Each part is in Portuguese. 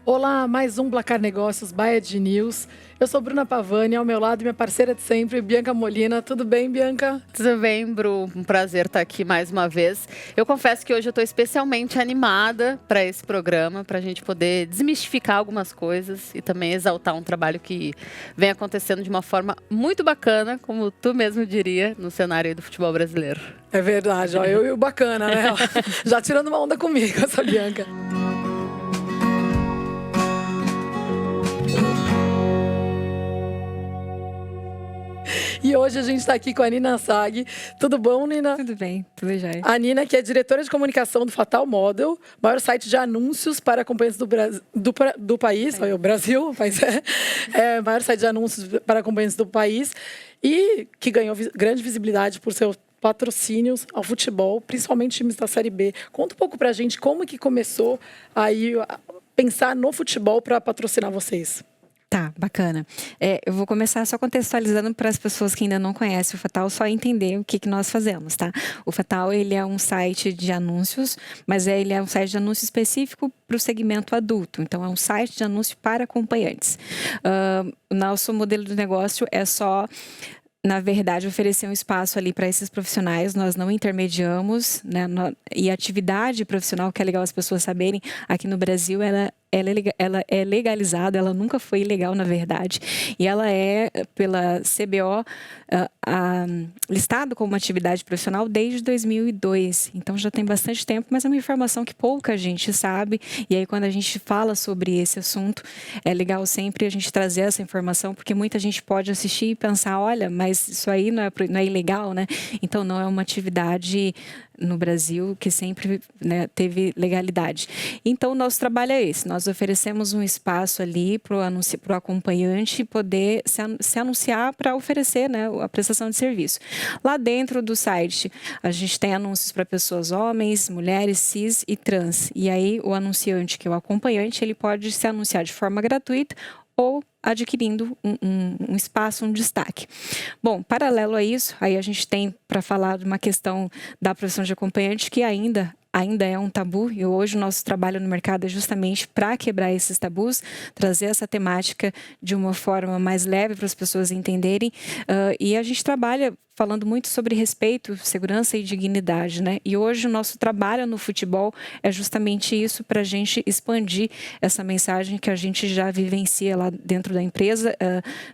Olá, mais um Placar Negócios by Ed News. Eu sou Bruna Pavani, ao meu lado minha parceira de sempre, Bianca Molina. Tudo bem, Bianca? Tudo bem, Bru? Um prazer estar aqui mais uma vez. Eu confesso que hoje eu estou especialmente animada para esse programa, para a gente poder desmistificar algumas coisas e também exaltar um trabalho que vem acontecendo de uma forma muito bacana, como tu mesmo diria, no cenário aí do futebol brasileiro. É verdade, ó, eu e o bacana, né? Já tirando uma onda comigo, essa Bianca. E hoje a gente está aqui com a Nina Sag. Tudo bom, Nina? Tudo bem, tudo jóia. A Nina, que é diretora de comunicação do Fatal Model, maior site de anúncios para acompanhantes do país, o Brasil, mas maior site de anúncios para acompanhantes do país, e que ganhou grande visibilidade por seus patrocínios ao futebol, principalmente times da Série B. Conta um pouco pra gente como que começou aí a pensar no futebol para patrocinar vocês. Tá, bacana. Eu vou começar só contextualizando para as pessoas que ainda não conhecem o Fatal, só entender o que nós fazemos, tá? O Fatal, ele é um site de anúncios, mas ele é um site de anúncio específico para o segmento adulto. Então, é um site de anúncio para acompanhantes. O nosso modelo de negócio é só, na verdade, oferecer um espaço ali para esses profissionais. Nós não intermediamos, né? E a atividade profissional, que é legal as pessoas saberem, aqui no Brasil, ela é legalizada, ela nunca foi ilegal, na verdade. E ela é, pela CBO, listado como uma atividade profissional desde 2002. Então, já tem bastante tempo, mas é uma informação que pouca gente sabe. E aí, quando a gente fala sobre esse assunto, é legal sempre a gente trazer essa informação, porque muita gente pode assistir e pensar, olha, mas isso aí não é ilegal, né? Então, não é uma atividade no Brasil que sempre, né, teve legalidade. Então, o nosso trabalho é esse. Nós oferecemos um espaço ali para o acompanhante poder se anunciar para oferecer, né, a prestação de serviço. Lá dentro do site, a gente tem anúncios para pessoas homens, mulheres, cis e trans. E aí, o anunciante, que é o acompanhante, ele pode se anunciar de forma gratuita ou adquirindo um espaço, um destaque. Bom, paralelo a isso, aí a gente tem para falar de uma questão da profissão de acompanhante que ainda é um tabu, e hoje o nosso trabalho no mercado é justamente para quebrar esses tabus, trazer essa temática de uma forma mais leve para as pessoas entenderem, e a gente trabalha falando muito sobre respeito, segurança e dignidade, né? E hoje o nosso trabalho no futebol é justamente isso, para a gente expandir essa mensagem que a gente já vivencia lá dentro da empresa,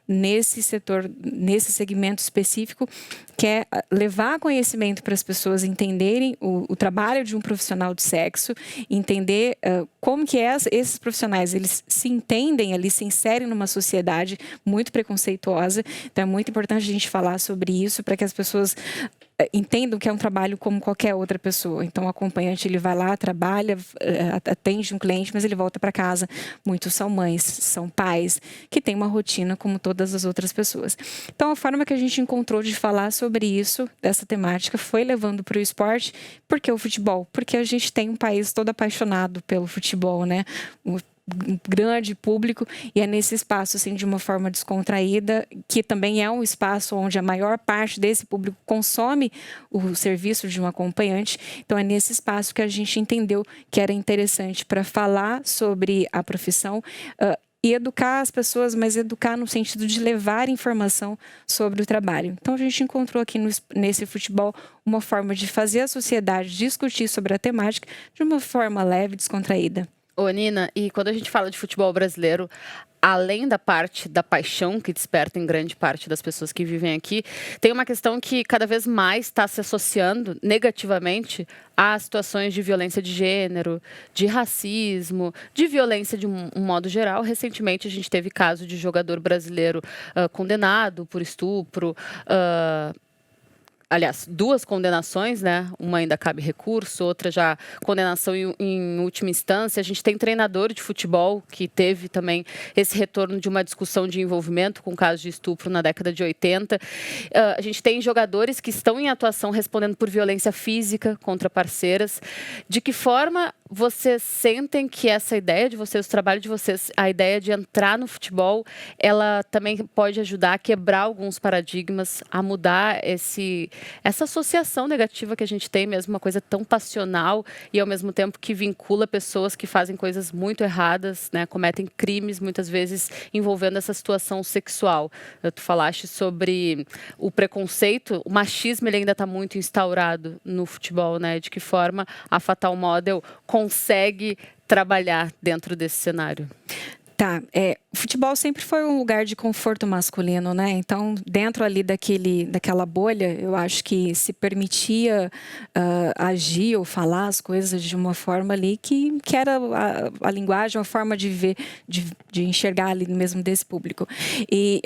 nesse setor, nesse segmento específico, que é levar conhecimento para as pessoas entenderem o trabalho de um profissional de sexo, entender como que esses profissionais, eles se entendem ali, se inserem numa sociedade muito preconceituosa. Então, é muito importante a gente falar sobre isso, para que as pessoas entendam que é um trabalho como qualquer outra pessoa. Então, o acompanhante, ele vai lá, trabalha, atende um cliente, mas ele volta para casa. Muitos são mães, são pais, que têm uma rotina como todas as outras pessoas. Então, a forma que a gente encontrou de falar sobre isso, dessa temática, foi levando para o esporte. Por que o futebol? Porque a gente tem um país todo apaixonado pelo futebol, né? Um grande público, e é nesse espaço, assim, de uma forma descontraída, que também é um espaço onde a maior parte desse público consome o serviço de um acompanhante. Então, é nesse espaço que a gente entendeu que era interessante para falar sobre a profissão, e educar as pessoas, mas educar no sentido de levar informação sobre o trabalho. Então, a gente encontrou aqui nesse futebol uma forma de fazer a sociedade discutir sobre a temática de uma forma leve, descontraída. Ô, Nina, e quando a gente fala de futebol brasileiro, além da parte da paixão que desperta em grande parte das pessoas que vivem aqui, tem uma questão que cada vez mais está se associando negativamente a situações de violência de gênero, de racismo, de violência de um modo geral. Recentemente, a gente teve caso de jogador brasileiro condenado por estupro, aliás, 2 condenações, né? Uma ainda cabe recurso, outra já condenação em última instância. A gente tem treinador de futebol que teve também esse retorno de uma discussão de envolvimento com casos de estupro na década de 80. A gente tem jogadores que estão em atuação respondendo por violência física contra parceiras. De que forma vocês sentem que essa ideia de vocês, o trabalho de vocês, a ideia de entrar no futebol, ela também pode ajudar a quebrar alguns paradigmas, a mudar essa associação negativa que a gente tem mesmo, uma coisa tão passional e ao mesmo tempo que vincula pessoas que fazem coisas muito erradas, né, cometem crimes muitas vezes envolvendo essa situação sexual. Tu falaste sobre o preconceito, o machismo ele ainda está muito instaurado no futebol, né? De que forma a Fatal Model consegue trabalhar dentro desse cenário? Tá, o futebol sempre foi um lugar de conforto masculino, né? Então, dentro ali daquela bolha, eu acho que se permitia agir ou falar as coisas de uma forma ali que era a linguagem, a forma de ver, de enxergar ali mesmo desse público. E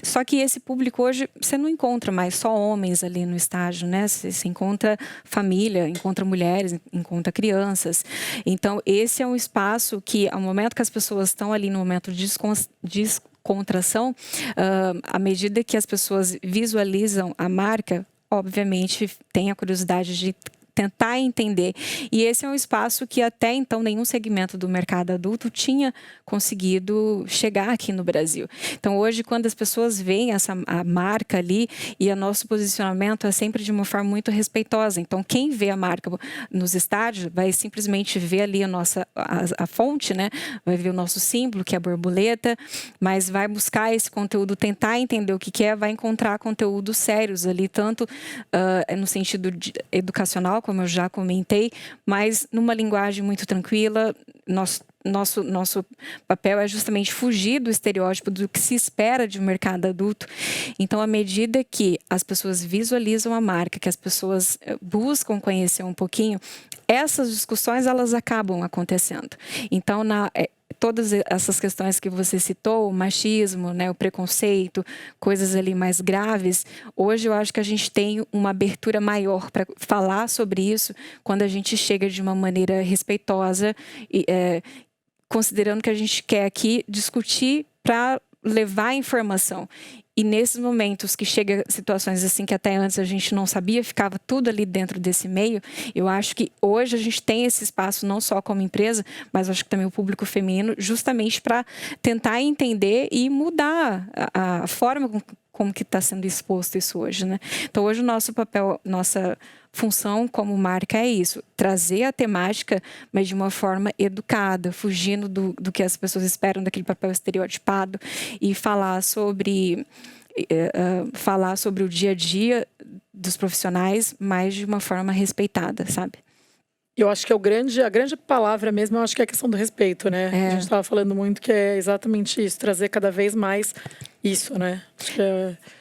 só que esse público hoje, você não encontra mais só homens ali no estádio, né? Você encontra família, encontra mulheres, encontra crianças. Então, esse é um espaço que, ao momento que as pessoas estão ali no momento de descontração, à medida que as pessoas visualizam a marca, obviamente tem a curiosidade de tentar entender. E esse é um espaço que até então nenhum segmento do mercado adulto tinha conseguido chegar aqui no Brasil. Então hoje, quando as pessoas veem a marca ali, e o nosso posicionamento é sempre de uma forma muito respeitosa. Então quem vê a marca nos estádios vai simplesmente ver ali a fonte, né? Vai ver o nosso símbolo, que é a borboleta, mas vai buscar esse conteúdo, tentar entender o que é, vai encontrar conteúdos sérios ali, tanto no sentido educacional, como eu já comentei, mas numa linguagem muito tranquila. Nosso papel é justamente fugir do estereótipo do que se espera de um mercado adulto. Então, à medida que as pessoas visualizam a marca, que as pessoas buscam conhecer um pouquinho, essas discussões elas acabam acontecendo. Então, todas essas questões que você citou, o machismo, né, o preconceito, coisas ali mais graves, hoje eu acho que a gente tem uma abertura maior para falar sobre isso quando a gente chega de uma maneira respeitosa, considerando que a gente quer aqui discutir para levar informação. E nesses momentos que chega situações assim que até antes a gente não sabia, ficava tudo ali dentro desse meio, eu acho que hoje a gente tem esse espaço não só como empresa, mas acho que também o público feminino, justamente para tentar entender e mudar a forma como que está sendo exposto isso hoje, né? Então hoje o nosso papel, nossa função como marca é isso, trazer a temática, mas de uma forma educada, fugindo do que as pessoas esperam, daquele papel estereotipado, e falar sobre o dia a dia dos profissionais, mas de uma forma respeitada, sabe? Eu acho que a grande palavra mesmo, eu acho que é a questão do respeito, né? A gente estava falando muito que é exatamente isso, trazer cada vez mais isso, né? Acho que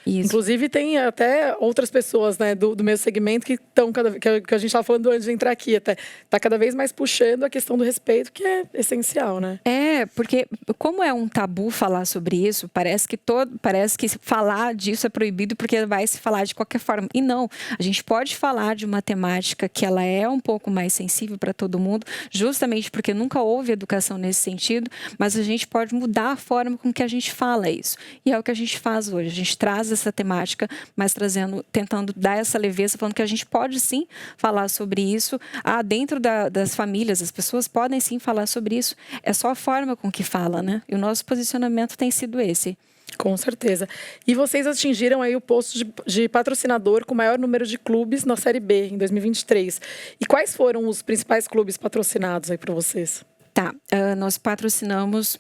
isso. Inclusive tem até outras pessoas, né, do mesmo segmento que estão que a gente estava falando antes de entrar aqui, até tá cada vez mais puxando a questão do respeito, que é essencial, né? Porque como é um tabu falar sobre isso, parece que falar disso é proibido porque vai se falar de qualquer forma. E não, a gente pode falar de uma temática que ela é um pouco mais sensível para todo mundo, justamente porque nunca houve educação nesse sentido, mas a gente pode mudar a forma com que a gente fala isso. E é o que a gente faz hoje. A gente traz essa temática, mas tentando dar essa leveza, falando que a gente pode sim falar sobre isso. Dentro das famílias, as pessoas podem sim falar sobre isso. É só a forma com que fala, né? E o nosso posicionamento tem sido esse. Com certeza. E vocês atingiram aí o posto de patrocinador com o maior número de clubes na Série B em 2023. E quais foram os principais clubes patrocinados aí para vocês? Nós patrocinamos,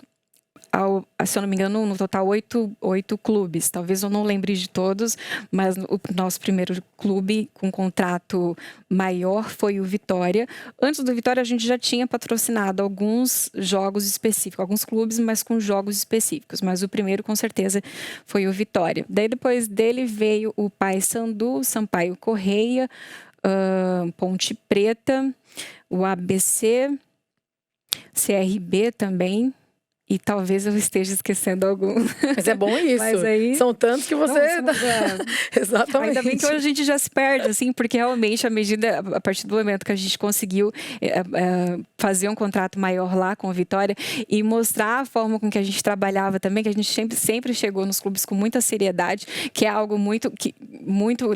se eu não me engano, no total 8 clubes. Talvez eu não lembre de todos, mas o nosso primeiro clube com contrato maior foi o Vitória. Antes do Vitória, a gente já tinha patrocinado alguns jogos específicos, alguns clubes, mas com jogos específicos. Mas o primeiro, com certeza, foi o Vitória. Daí, depois dele, veio o Paysandu, Sampaio Correia, Ponte Preta, o ABC, CRB também. E talvez eu esteja esquecendo algum. Mas é bom isso. Mas aí... São tantos que você... Não, Exatamente. Ainda bem que hoje a gente já se perde, assim, porque realmente, a partir do momento que a gente conseguiu fazer um contrato maior lá com a Vitória e mostrar a forma com que a gente trabalhava também, que a gente sempre chegou nos clubes com muita seriedade, que é algo muito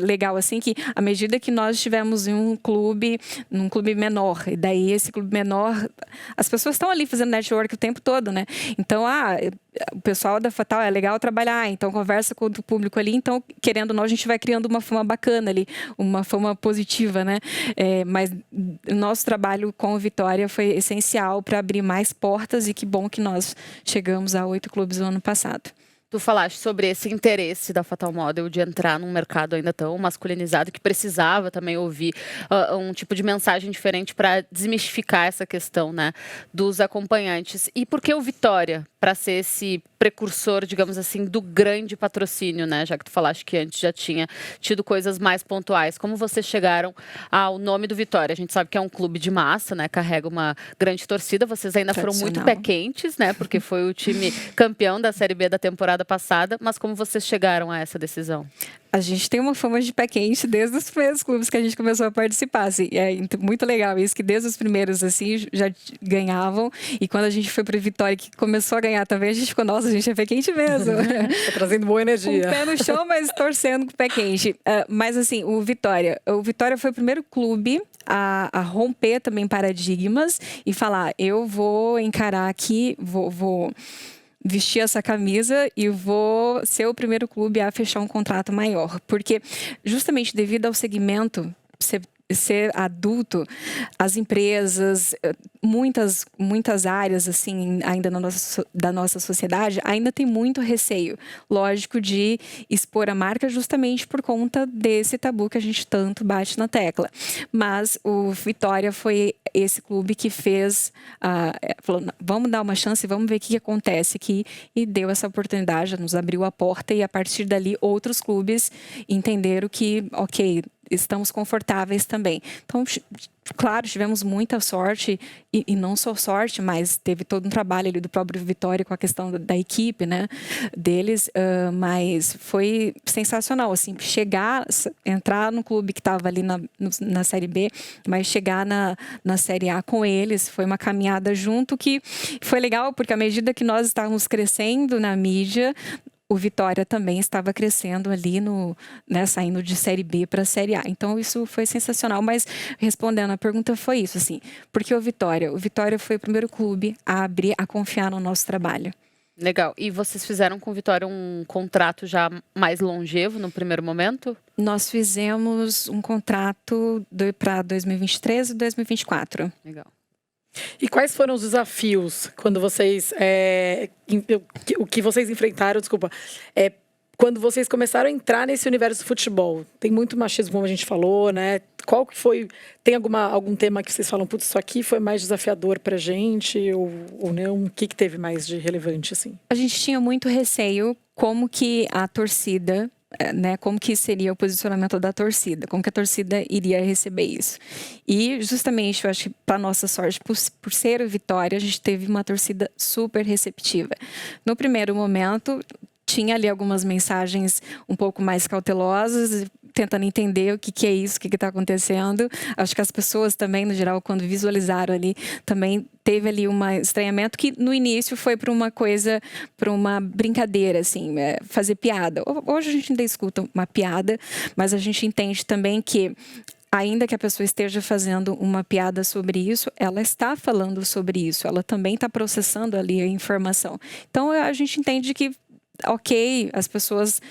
legal, assim, que à medida que nós estivemos em num clube menor, e daí esse clube menor, as pessoas estão ali fazendo network o tempo todo, né? Então, o pessoal da Fatal é legal trabalhar, então conversa com o público ali, então, querendo ou não, a gente vai criando uma fama bacana ali, uma fama positiva, né? Mas o nosso trabalho com o Vitória foi essencial para abrir mais portas e que bom que nós chegamos a 8 clubes no ano passado. Tu falaste sobre esse interesse da Fatal Model de entrar num mercado ainda tão masculinizado, que precisava também ouvir um tipo de mensagem diferente para desmistificar essa questão, né, dos acompanhantes. E por que o Vitória, para ser esse precursor, digamos assim, do grande patrocínio, né? Já que tu falaste que antes já tinha tido coisas mais pontuais. Como vocês chegaram ao nome do Vitória? A gente sabe que é um clube de massa, né? Carrega uma grande torcida. Vocês ainda foram muito pé quentes, né? Porque foi o time campeão da Série B da temporada passada. Mas como vocês chegaram a essa decisão? A gente tem uma fama de pé quente desde os primeiros clubes que a gente começou a participar. Assim. É muito legal isso, que desde os primeiros, assim, já ganhavam. E quando a gente foi para Vitória, que começou a ganhar também, a gente ficou, nossa, a gente é pé quente mesmo. Tá trazendo boa energia. Com o pé no chão, mas torcendo com o pé quente. Mas, assim, o Vitória foi o primeiro clube a romper também paradigmas e falar, eu vou encarar aqui, vou vestir essa camisa e vou ser o primeiro clube a fechar um contrato maior. Porque justamente devido ao segmento ser adulto, as empresas, muitas áreas assim ainda da nossa sociedade ainda tem muito receio, lógico, de expor a marca justamente por conta desse tabu que a gente tanto bate na tecla. Mas o Vitória foi esse clube que fez, falou, vamos dar uma chance, vamos ver o que acontece aqui, e deu essa oportunidade, nos abriu a porta, e a partir dali outros clubes entenderam que, ok, estamos confortáveis também. Então, claro, tivemos muita sorte, e não só sorte, mas teve todo um trabalho ali do próprio Vitória com a questão da equipe, né, deles, mas foi sensacional, assim, entrar no clube que estava ali na Série B, mas chegar na Série A com eles, foi uma caminhada junto que foi legal, porque à medida que nós estávamos crescendo na mídia, o Vitória também estava crescendo ali, saindo de Série B para Série A. Então, isso foi sensacional. Mas, respondendo a pergunta, foi isso, assim. Porque o Vitória foi o primeiro clube a confiar no nosso trabalho. Legal. E vocês fizeram com o Vitória um contrato já mais longevo no primeiro momento? Nós fizemos um contrato para 2023 e 2024. Legal. E quais foram os desafios quando vocês... o que vocês enfrentaram, quando vocês começaram a entrar nesse universo do futebol? Tem muito machismo, como a gente falou, né? Qual que foi... Tem algum tema que vocês falam, putz, isso aqui foi mais desafiador pra gente, ou não? O que teve mais de relevante, assim? A gente tinha muito receio como que a torcida... né, como que seria o posicionamento da torcida, como que a torcida iria receber isso. E justamente, eu acho que para nossa sorte, por ser o Vitória, a gente teve uma torcida super receptiva. No primeiro momento, tinha ali algumas mensagens um pouco mais cautelosas, tentando entender o que é isso, o que está acontecendo. Acho que as pessoas também, no geral, quando visualizaram ali, também teve ali um estranhamento que no início foi para uma coisa, para uma brincadeira, assim, fazer piada. Hoje a gente ainda escuta uma piada, mas a gente entende também que ainda que a pessoa esteja fazendo uma piada sobre isso, ela está falando sobre isso, ela também está processando ali a informação. Então a gente entende que, ok, as pessoas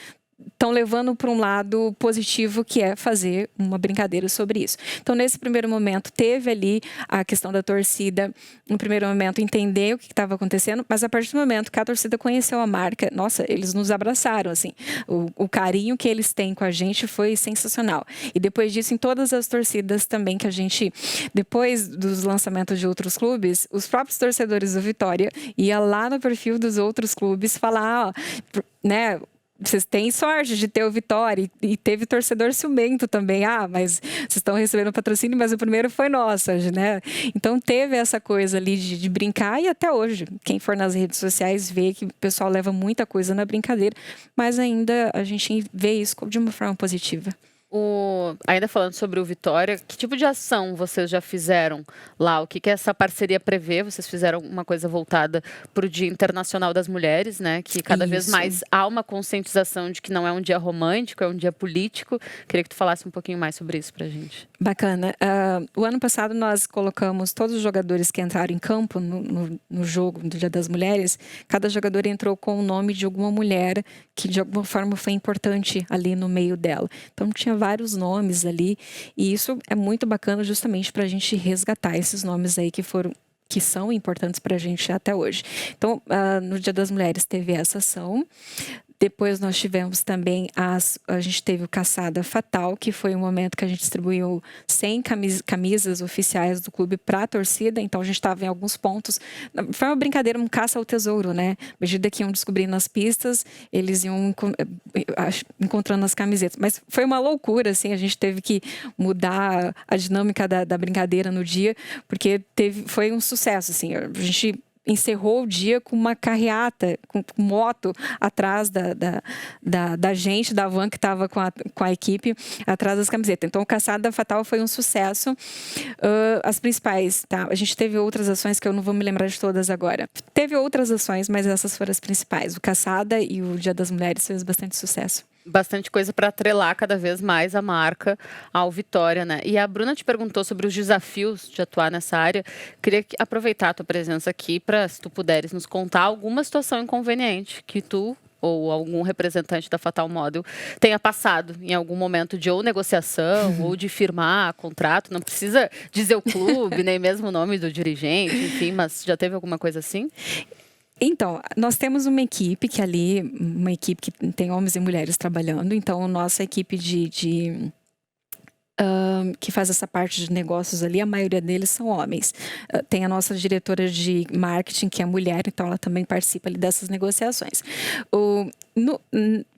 estão levando para um lado positivo, que é fazer uma brincadeira sobre isso. Então, nesse primeiro momento, teve ali a questão da torcida, no primeiro momento, entender o que estava acontecendo, mas a partir do momento que a torcida conheceu a marca, nossa, eles nos abraçaram, assim. O carinho que eles têm com a gente foi sensacional. E depois disso, em todas as torcidas também que a gente, depois dos lançamentos de outros clubes, os próprios torcedores do Vitória iam lá no perfil dos outros clubes falar, ó, né, vocês têm sorte de ter o Vitória, e teve torcedor ciumento também. Mas vocês estão recebendo patrocínio, mas o primeiro foi nosso, né? Então teve essa coisa ali de brincar, e até hoje, quem for nas redes sociais vê que o pessoal leva muita coisa na brincadeira, mas ainda a gente vê isso de uma forma positiva. Ainda falando sobre o Vitória, que tipo de ação vocês já fizeram lá? O que essa parceria prevê? Vocês fizeram uma coisa voltada para o Dia Internacional das Mulheres, né? Que cada vez mais há uma conscientização de que não é um dia romântico, é um dia político. Queria que tu falasse um pouquinho mais sobre isso pra gente. Bacana. O ano passado nós colocamos todos os jogadores que entraram em campo no jogo do Dia das Mulheres. Cada jogador entrou com o nome de alguma mulher que de alguma forma foi importante ali no meio dela. Então tinha vários nomes ali, e isso é muito bacana justamente para a gente resgatar esses nomes aí que são importantes para a gente até hoje. Então, no Dia das Mulheres teve essa ação. Depois nós tivemos também a gente teve o Caçada Fatal, que foi um momento que a gente distribuiu 100 camisas oficiais do clube para a torcida. Então a gente estava em alguns pontos. Foi uma brincadeira, um caça ao tesouro, né? À medida que iam descobrindo as pistas, eles iam encontrando as camisetas. Mas foi uma loucura, assim, a gente teve que mudar a dinâmica da brincadeira no dia, porque foi um sucesso, assim. A gente encerrou o dia com uma carreata, com moto atrás da gente, da van que estava com a equipe, atrás das camisetas. Então, o Caçada Fatal foi um sucesso. As principais, tá? A gente teve outras ações que eu não vou me lembrar de todas agora. Teve outras ações, mas essas foram as principais. O Caçada e o Dia das Mulheres fez bastante sucesso. Bastante coisa para atrelar cada vez mais a marca ao Vitória, né? E a Bruna te perguntou sobre os desafios de atuar nessa área. Queria aproveitar a tua presença aqui para, se tu puderes, nos contar alguma situação inconveniente que tu ou algum representante da Fatal Model tenha passado em algum momento de ou negociação ou de firmar contrato. Não precisa dizer o clube, nem mesmo o nome do dirigente, enfim, mas já teve alguma coisa assim? Então, nós temos uma equipe uma equipe que tem homens e mulheres trabalhando. Então, nossa equipe que faz essa parte de negócios ali, a maioria deles são homens. Tem a nossa diretora de marketing, que é mulher, então ela também participa ali dessas negociações.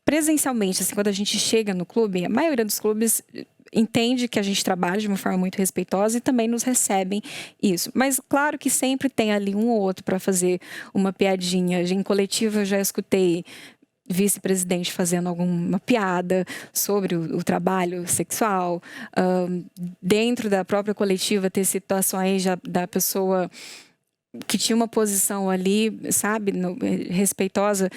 Presencialmente, assim, quando a gente chega no clube, a maioria dos clubes entende que a gente trabalha de uma forma muito respeitosa e também nos recebem isso. Mas claro que sempre tem ali um ou outro para fazer uma piadinha. Em coletiva eu já escutei vice-presidente fazendo alguma piada sobre o trabalho sexual. Dentro da própria coletiva ter situações da pessoa que tinha uma posição ali, sabe, respeitosa,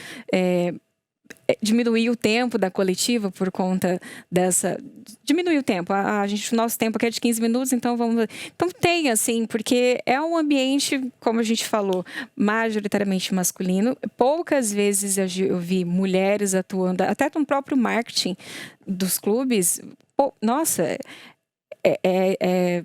diminuir o tempo da coletiva por conta dessa... Diminuir o tempo. O nosso tempo aqui é de 15 minutos, então vamos... Então tem, assim, porque é um ambiente, como a gente falou, majoritariamente masculino. Poucas vezes eu vi mulheres atuando, até no próprio marketing dos clubes. Nossa, é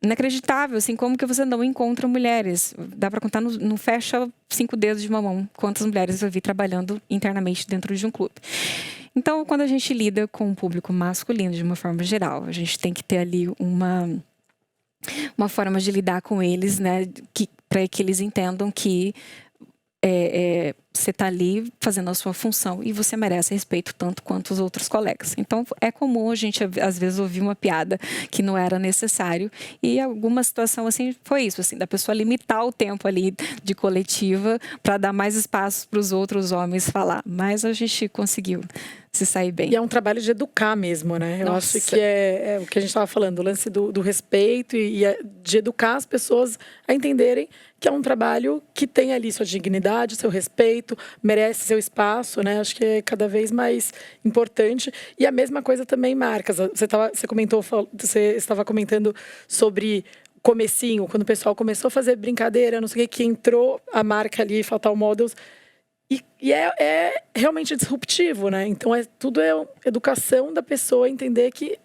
inacreditável, assim, como que você não encontra mulheres. Dá para contar, não fecha 5 dedos de uma mão quantas mulheres eu vi trabalhando internamente dentro de um clube. Então, quando a gente lida com o público masculino de uma forma geral, a gente tem que ter ali uma forma de lidar com eles, né, para que eles entendam que você está ali fazendo a sua função e você merece respeito tanto quanto os outros colegas. Então, é comum a gente, às vezes, ouvir uma piada que não era necessário, e alguma situação assim foi isso, assim, da pessoa limitar o tempo ali de coletiva para dar mais espaço para os outros homens falar. Mas a gente conseguiu se sair bem. E é um trabalho de educar mesmo, né? Eu acho que é o que a gente estava falando, o lance do respeito e de educar as pessoas a entenderem que é um trabalho que tem ali sua dignidade, seu respeito, merece seu espaço, né? Acho que é cada vez mais importante. E a mesma coisa também marcas. Você estava comentando sobre o comecinho, quando o pessoal começou a fazer brincadeira, não sei o que entrou a marca ali, Fatal Models. E é realmente disruptivo, né? Então, tudo é educação da pessoa entender que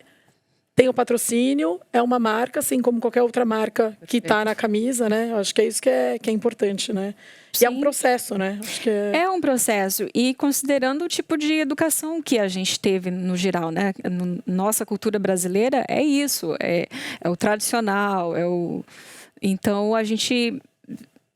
tem o patrocínio, é uma marca, assim como qualquer outra marca que está na camisa, né? Eu acho que é isso que é importante, né? Sim. E é um processo, né? Acho que é um processo. E considerando o tipo de educação que a gente teve no geral, né? Nossa cultura brasileira é isso. É o tradicional, Então, a gente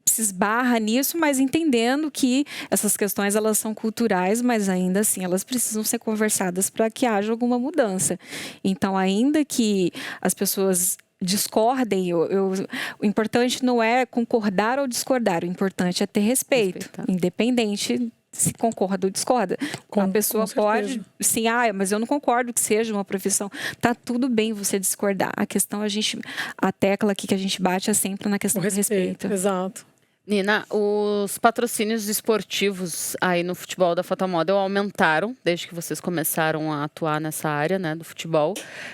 se esbarra nisso, mas entendendo que essas questões elas são culturais, mas ainda assim elas precisam ser conversadas para que haja alguma mudança. Então, ainda que as pessoas discordem, o importante não é concordar ou discordar, o importante é ter respeito, independente se concorda ou discorda. Uma pessoa pode, sim, mas eu não concordo que seja uma profissão. Tá tudo bem você discordar. A questão, a tecla aqui que a gente bate é sempre na questão do respeito. Exato. Nina, os patrocínios esportivos aí no futebol da Fatal Model aumentaram desde que vocês começaram a atuar nessa área, né, do futebol.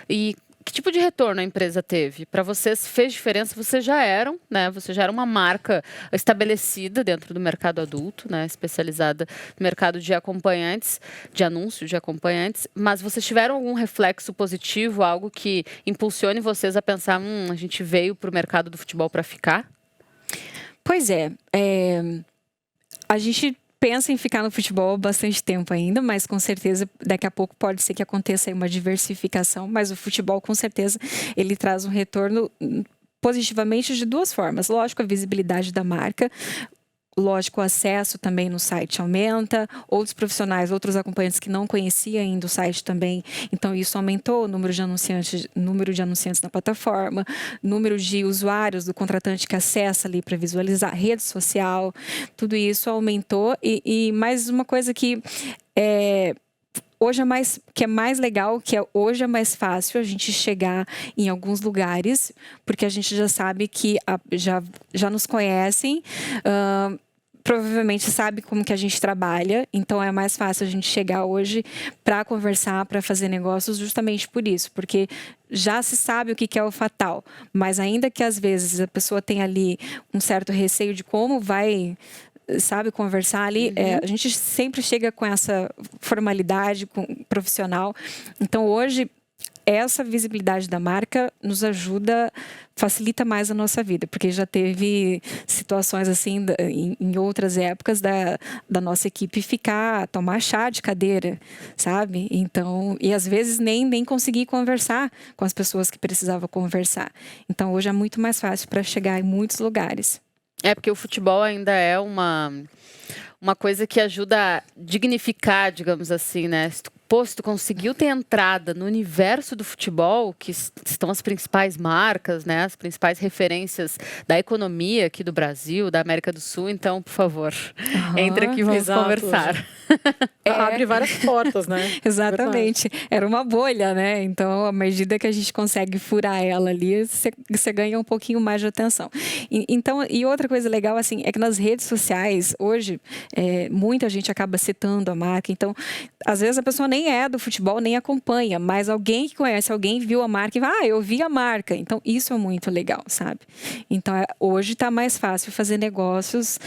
E que tipo de retorno a empresa teve? Para vocês fez diferença? Vocês já eram, né? Você já era uma marca estabelecida dentro do mercado adulto, né? Especializada no mercado de acompanhantes, de anúncio de acompanhantes. Mas vocês tiveram algum reflexo positivo, algo que impulsione vocês a pensar, a gente veio para o mercado do futebol para ficar? Pois a gente pensa em ficar no futebol há bastante tempo ainda, mas com certeza daqui a pouco pode ser que aconteça aí uma diversificação, mas o futebol com certeza ele traz um retorno positivamente de duas formas. Lógico, a visibilidade da marca, lógico, o acesso também no site aumenta, outros profissionais, outros acompanhantes que não conheciam ainda o site também, então isso aumentou o número de anunciantes na plataforma, número de usuários do contratante que acessa ali para visualizar, rede social, tudo isso aumentou e mais uma coisa que hoje é mais legal, hoje é mais fácil a gente chegar em alguns lugares, porque a gente já sabe que já nos conhecem, provavelmente sabe como que a gente trabalha, então é mais fácil a gente chegar hoje para conversar, para fazer negócios, justamente por isso, porque já se sabe o que é o Fatal, mas ainda que às vezes a pessoa tenha ali um certo receio de como vai, sabe, conversar ali, a gente sempre chega com essa formalidade profissional. Então, hoje, essa visibilidade da marca nos ajuda, facilita mais a nossa vida, porque já teve situações assim, em outras épocas, da nossa equipe tomar chá de cadeira, sabe? Então, e às vezes nem conseguir conversar com as pessoas que precisavam conversar. Então, hoje é muito mais fácil para chegar em muitos lugares. Porque o futebol ainda é uma coisa que ajuda a dignificar, digamos assim, né? Se tu conseguiu ter entrada no universo do futebol, que estão as principais marcas, né? As principais referências da economia aqui do Brasil, da América do Sul, então, por favor, entre aqui e vamos conversar. Abre várias portas, né? Exatamente. Era uma bolha, né? Então, à medida que a gente consegue furar ela ali, você ganha um pouquinho mais de atenção. E outra coisa legal, assim, é que nas redes sociais, hoje, muita gente acaba citando a marca. Então, às vezes a pessoa nem é do futebol, nem acompanha, mas alguém que conhece, alguém viu a marca e eu vi a marca. Então, isso é muito legal, sabe? Então, hoje está mais fácil fazer negócios,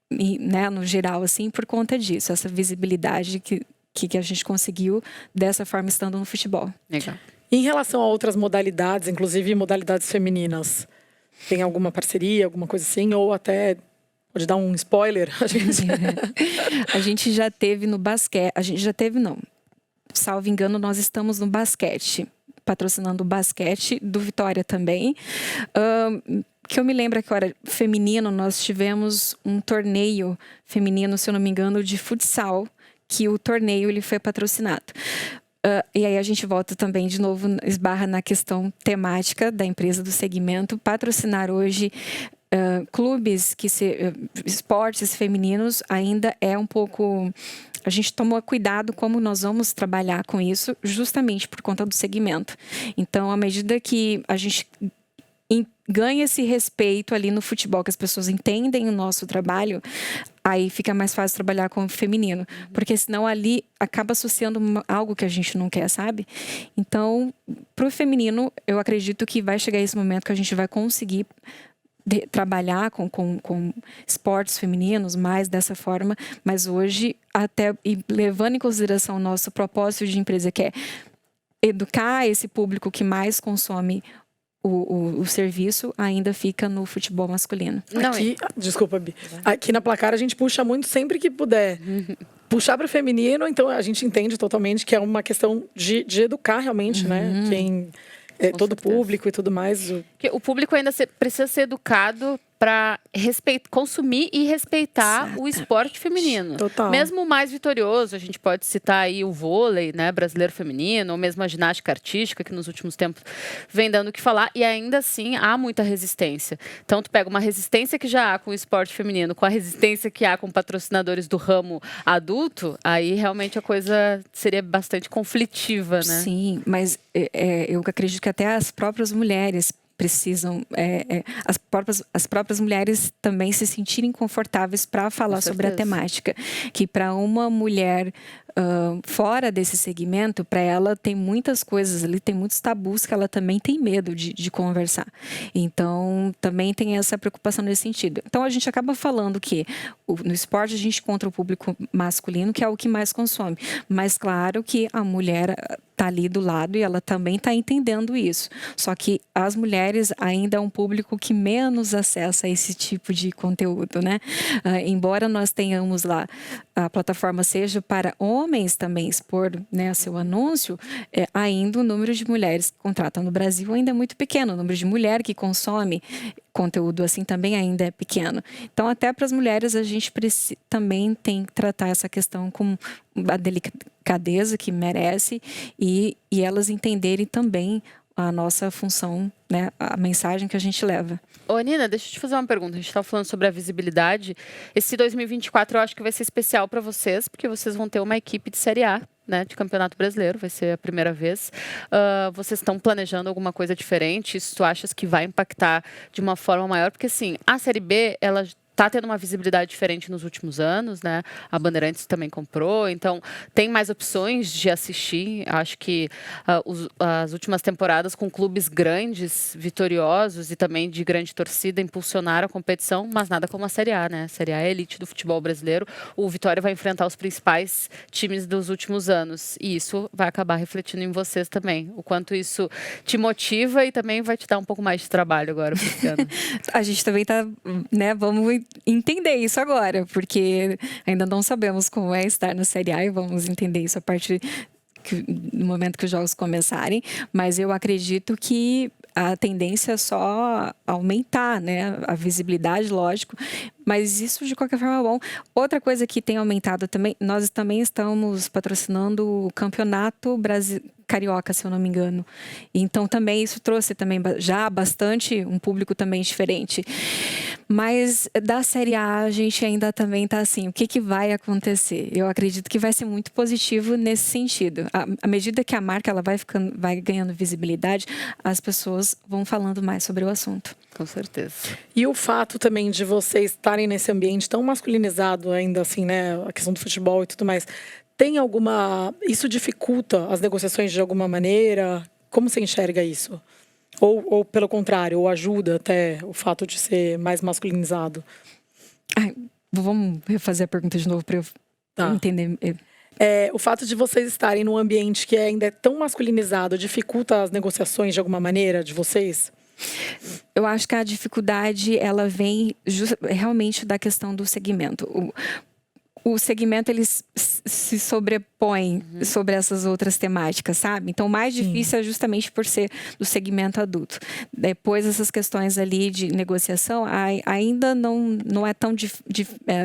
né, no geral, assim, por conta disso, essa visibilidade que a gente conseguiu dessa forma estando no futebol. Legal. Em relação a outras modalidades, inclusive modalidades femininas, tem alguma parceria, alguma coisa assim? Ou até pode dar um spoiler? A gente já teve no basquete, não, salvo engano, nós estamos no basquete, patrocinando o basquete do Vitória também. Que eu me lembro que era feminino, nós tivemos um torneio feminino, se eu não me engano, de futsal, que o torneio ele foi patrocinado. E aí a gente volta também, de novo, esbarra na questão temática da empresa, do segmento. Patrocinar hoje clubes, esportes femininos, ainda é um pouco... A gente tomou cuidado como nós vamos trabalhar com isso, justamente por conta do segmento. Então, à medida que a gente ganha esse respeito ali no futebol, que as pessoas entendem o nosso trabalho, aí fica mais fácil trabalhar com o feminino. Porque senão ali acaba associando algo que a gente não quer, sabe? Então, pro feminino, eu acredito que vai chegar esse momento que a gente vai conseguir trabalhar com esportes femininos mais dessa forma, mas hoje, e levando em consideração o nosso propósito de empresa, que é educar esse público que mais consome o serviço, ainda fica no futebol masculino. Desculpa, Bi. Aqui na Placar a gente puxa muito sempre que puder. Puxar para o feminino, então a gente entende totalmente que é uma questão de educar realmente, né? Todo o público e tudo mais. Porque o público ainda precisa ser educado para consumir e respeitar o esporte feminino. Total. Mesmo o mais vitorioso, a gente pode citar aí o vôlei, né, brasileiro feminino, ou mesmo a ginástica artística, que nos últimos tempos vem dando o que falar, e ainda assim há muita resistência. Então, tu pega uma resistência que já há com o esporte feminino, com a resistência que há com patrocinadores do ramo adulto, aí realmente a coisa seria bastante conflitiva, né? Sim, mas eu acredito que até as próprias mulheres precisam, as próprias mulheres também se sentirem confortáveis para falar sobre a temática. Que para uma mulher fora desse segmento, para ela tem muitas coisas ali, tem muitos tabus que ela também tem medo de conversar. Então, também tem essa preocupação nesse sentido. Então, a gente acaba falando que no esporte a gente encontra o público masculino, que é o que mais consome. Mas, claro que a mulher está ali do lado e ela também está entendendo isso. Só que as mulheres ainda é um público que menos acessa esse tipo de conteúdo, né? Embora nós tenhamos lá, a plataforma seja para homens também expor, né, seu anúncio, ainda o número de mulheres que contratam no Brasil ainda é muito pequeno. O número de mulher que consome conteúdo assim também ainda é pequeno. Então, até para as mulheres, a gente também tem que tratar essa questão com a delicadeza que merece e elas entenderem também a nossa função, né, a mensagem que a gente leva. Ô, Nina, deixa eu te fazer uma pergunta. A gente estava falando sobre a visibilidade. Esse 2024 eu acho que vai ser especial para vocês, porque vocês vão ter uma equipe de Série A, né, de Campeonato Brasileiro, vai ser a primeira vez. Vocês estão planejando alguma coisa diferente? Isso tu achas que vai impactar de uma forma maior? Porque, assim, a Série B, ela está tendo uma visibilidade diferente nos últimos anos, né? A Bandeirantes também comprou, então tem mais opções de assistir. Acho que as últimas temporadas com clubes grandes, vitoriosos e também de grande torcida impulsionaram a competição, mas nada como a Série A, né? A Série A é a elite do futebol brasileiro. O Vitória vai enfrentar os principais times dos últimos anos e isso vai acabar refletindo em vocês também. O quanto isso te motiva e também vai te dar um pouco mais de trabalho agora, Luciana. A gente também está, né? Vamos entender isso agora, porque ainda não sabemos como é estar na Série A e vamos entender isso a partir no momento que os jogos começarem, mas eu acredito que a tendência é só aumentar, né? A visibilidade, lógico, mas isso de qualquer forma é bom. Outra coisa que tem aumentado também, nós também estamos patrocinando o Campeonato Carioca, se eu não me engano. Então também isso trouxe também já bastante um público também diferente. Mas da Série A a gente ainda também está assim, o que vai acontecer? Eu acredito que vai ser muito positivo nesse sentido. À medida que a marca ela vai ganhando visibilidade, as pessoas vão falando mais sobre o assunto. Com certeza. E o fato também de vocês estarem nesse ambiente tão masculinizado ainda assim, né, a questão do futebol e tudo mais, tem alguma... Isso dificulta as negociações de alguma maneira? Como você enxerga isso? Ou pelo contrário, ou ajuda até o fato de ser mais masculinizado? Vamos refazer a pergunta de novo para eu entender. O fato de vocês estarem num ambiente que ainda é tão masculinizado dificulta as negociações de alguma maneira de vocês? Eu acho que a dificuldade ela vem realmente da questão do segmento. O segmento ele se sobrepõe sobre essas outras temáticas, sabe? Então, o mais difícil é justamente por ser do segmento adulto. Depois, essas questões ali de negociação ainda não é tão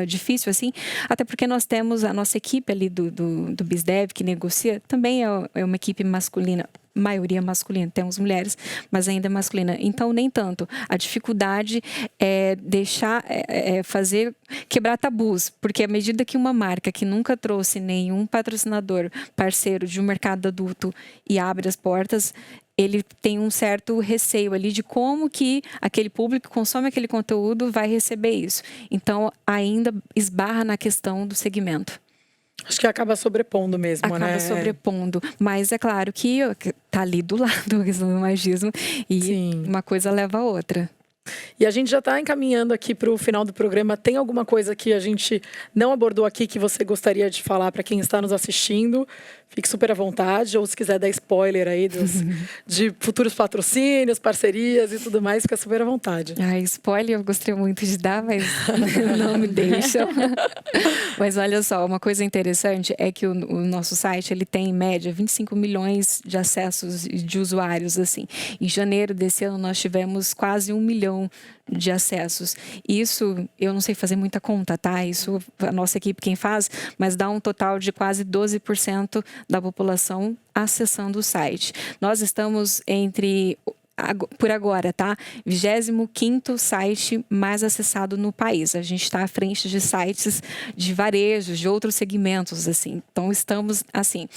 difícil assim, até porque nós temos a nossa equipe ali do BizDev, que negocia, também é uma equipe masculina. Maioria masculina, temos mulheres, mas ainda é masculina. Então, nem tanto. A dificuldade é quebrar tabus, porque à medida que uma marca que nunca trouxe nenhum patrocinador, parceiro de um mercado adulto e abre as portas, ele tem um certo receio ali de como que aquele público que consome aquele conteúdo vai receber isso. Então, ainda esbarra na questão do segmento. Acho que acaba sobrepondo mesmo, né? Acaba sobrepondo. Mas é claro que tá ali do lado a questão do machismo e uma coisa leva a outra. E a gente já está encaminhando aqui para o final do programa. Tem alguma coisa que a gente não abordou aqui que você gostaria de falar para quem está nos assistindo? Fique super à vontade. Ou se quiser dar spoiler aí de futuros patrocínios, parcerias e tudo mais, fica super à vontade. Spoiler eu gostaria muito de dar, mas não me deixam. Mas olha só, uma coisa interessante é que o nosso site ele tem em média 25 milhões de acessos de usuários. Assim. Em janeiro desse ano nós tivemos quase 1 milhão milhão de acessos. Isso, eu não sei fazer muita conta, tá? Isso a nossa equipe quem faz, mas dá um total de quase 12% da população acessando o site. Nós estamos por agora, tá? 25º site mais acessado no país. A gente está à frente de sites de varejo, de outros segmentos, assim. Então, estamos, assim,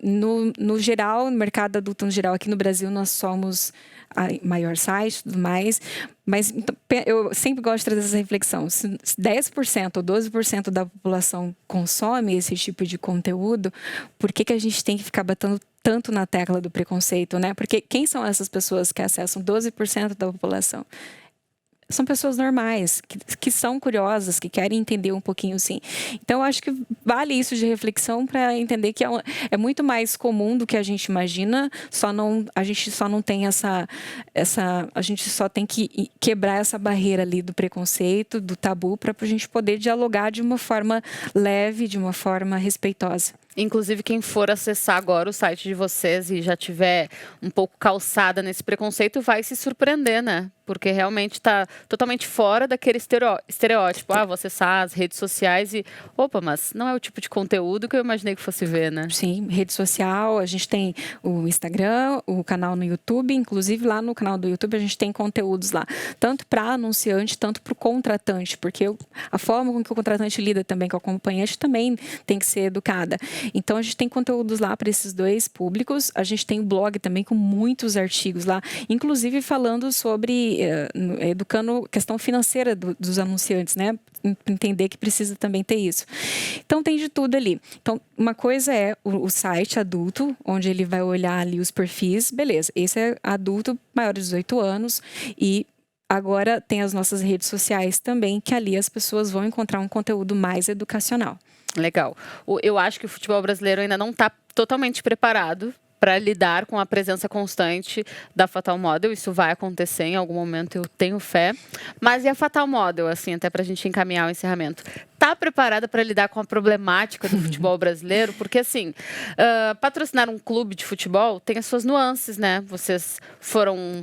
no geral, no mercado adulto no geral, aqui no Brasil, nós somos a maior site e tudo mais, mas então, eu sempre gosto de trazer essa reflexão. Se 10% ou 12% da população consome esse tipo de conteúdo, por que a gente tem que ficar batendo tanto na tecla do preconceito, né? Porque quem são essas pessoas que acessam 12% da população? São pessoas normais, que são curiosas, que querem entender um pouquinho, sim. Então, eu acho que vale isso de reflexão para entender que é muito mais comum do que a gente imagina, a gente só não tem a gente só tem que quebrar essa barreira ali do preconceito, do tabu, para a gente poder dialogar de uma forma leve, de uma forma respeitosa. Inclusive, quem for acessar agora o site de vocês e já tiver um pouco calçada nesse preconceito, vai se surpreender, né? Porque realmente está totalmente fora daquele estereótipo. Vou acessar as redes sociais e... Opa, mas não é o tipo de conteúdo que eu imaginei que fosse ver, né? Sim, rede social, a gente tem o Instagram, o canal no YouTube. Inclusive, lá no canal do YouTube, a gente tem conteúdos lá. Tanto para anunciante, tanto para o contratante. Porque a forma com que o contratante lida também com o acompanhante também tem que ser educada. Então, a gente tem conteúdos lá para esses dois públicos. A gente tem um blog também com muitos artigos lá, inclusive falando sobre, educando a questão financeira dos anunciantes, né? Entender que precisa também ter isso. Então, tem de tudo ali. Então, uma coisa é o site adulto, onde ele vai olhar ali os perfis. Beleza, esse é adulto maior de 18 anos e agora tem as nossas redes sociais também, que ali as pessoas vão encontrar um conteúdo mais educacional. Legal. Eu acho que o futebol brasileiro ainda não está totalmente preparado para lidar com a presença constante da Fatal Model. Isso vai acontecer em algum momento, eu tenho fé. Mas e a Fatal Model, assim, até para a gente encaminhar o encerramento? Está preparada para lidar com a problemática do futebol brasileiro? Porque, assim, patrocinar um clube de futebol tem as suas nuances, né? Vocês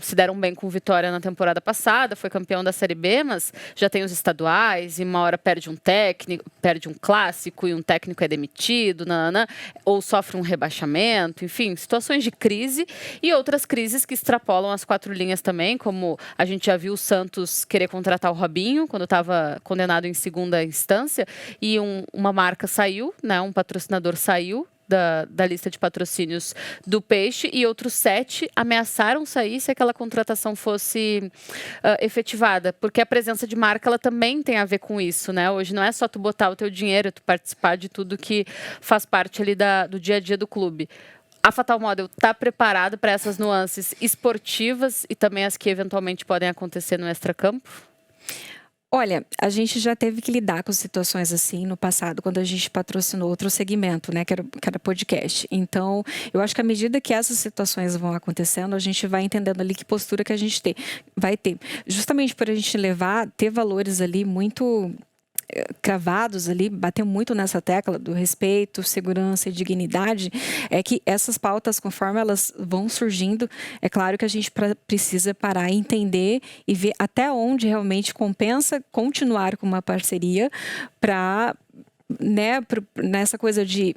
se deram bem com Vitória na temporada passada, foi campeão da Série B, mas já tem os estaduais, e uma hora perde um técnico, perde um clássico e um técnico é demitido, ou sofre um rebaixamento, enfim, situações de crise e outras crises que extrapolam as 4 linhas também, como a gente já viu o Santos querer contratar o Robinho quando estava condenado em segunda instância e uma marca saiu, né, um patrocinador saiu da lista de patrocínios do Peixe e outros 7 ameaçaram sair se aquela contratação fosse efetivada, porque a presença de marca ela também tem a ver com isso, né? Hoje não é só tu botar o teu dinheiro, tu participar de tudo que faz parte ali do dia a dia do clube. A Fatal Model está preparada para essas nuances esportivas e também as que eventualmente podem acontecer no extracampo? Olha, a gente já teve que lidar com situações assim no passado, quando a gente patrocinou outro segmento, né, que era podcast. Então, eu acho que à medida que essas situações vão acontecendo, a gente vai entendendo ali que postura que a gente vai ter. Justamente por a gente ter valores ali muito cravados ali, bater muito nessa tecla do respeito, segurança e dignidade, é que essas pautas, conforme elas vão surgindo, é claro que a gente precisa parar e entender e ver até onde realmente compensa continuar com uma parceria para, né, nessa coisa de...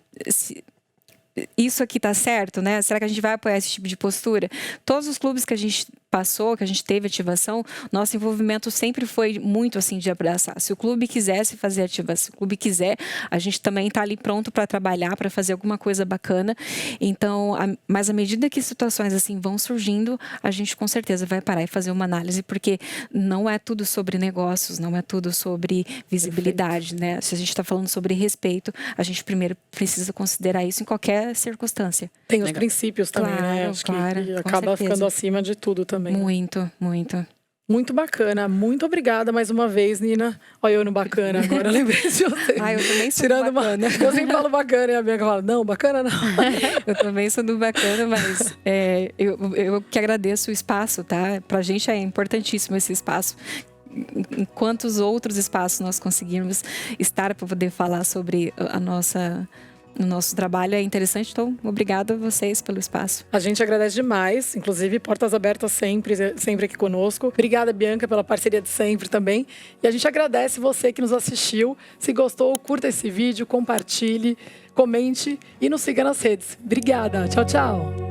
isso aqui tá certo, né? Será que a gente vai apoiar esse tipo de postura? Todos os clubes que a gente passou, que a gente teve ativação, nosso envolvimento sempre foi muito assim de abraçar. Se o clube quisesse fazer ativação, se o clube quiser, a gente também está ali pronto para trabalhar, para fazer alguma coisa bacana. Então, mas à medida que situações assim vão surgindo, a gente com certeza vai parar e fazer uma análise, porque não é tudo sobre negócios, não é tudo sobre visibilidade, né? Se a gente está falando sobre respeito, a gente primeiro precisa considerar isso em qualquer circunstância. Tem os princípios também, né? Acho que acaba ficando acima de tudo também. Muito, muito. Muito bacana. Muito obrigada mais uma vez, Nina. Olha eu no bacana agora, lembrei de você. Eu também sou do bacana. Eu sempre falo bacana e a Bianca fala, não, bacana não. Eu também sou do bacana, mas eu que agradeço o espaço, tá? Pra gente é importantíssimo esse espaço. Em quantos outros espaços nós conseguirmos estar para poder falar sobre a nossa no nosso trabalho é interessante. Então, obrigada a vocês pelo espaço. A gente agradece demais, inclusive portas abertas sempre aqui conosco. Obrigada, Bianca, pela parceria de sempre também. E a gente agradece você que nos assistiu. Se gostou, curta esse vídeo, compartilhe, comente e nos siga nas redes. Obrigada. Tchau, tchau.